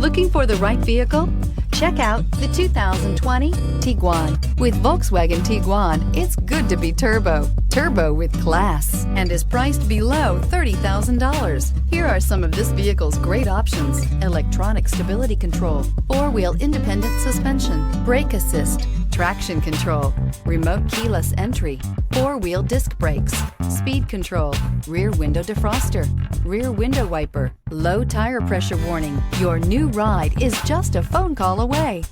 Looking for the right vehicle? Check out the 2020 Tiguan. With Volkswagen Tiguan, it's good to be turbo. Turbo with class, and is priced below $30,000. Here are some of this vehicle's great options: electronic stability control, four-wheel independent suspension, brake assist, traction control, remote keyless entry, four-wheel disc brakes, speed control, rear window defroster, rear window wiper, low tire pressure warning. Your new ride is just a phone call away.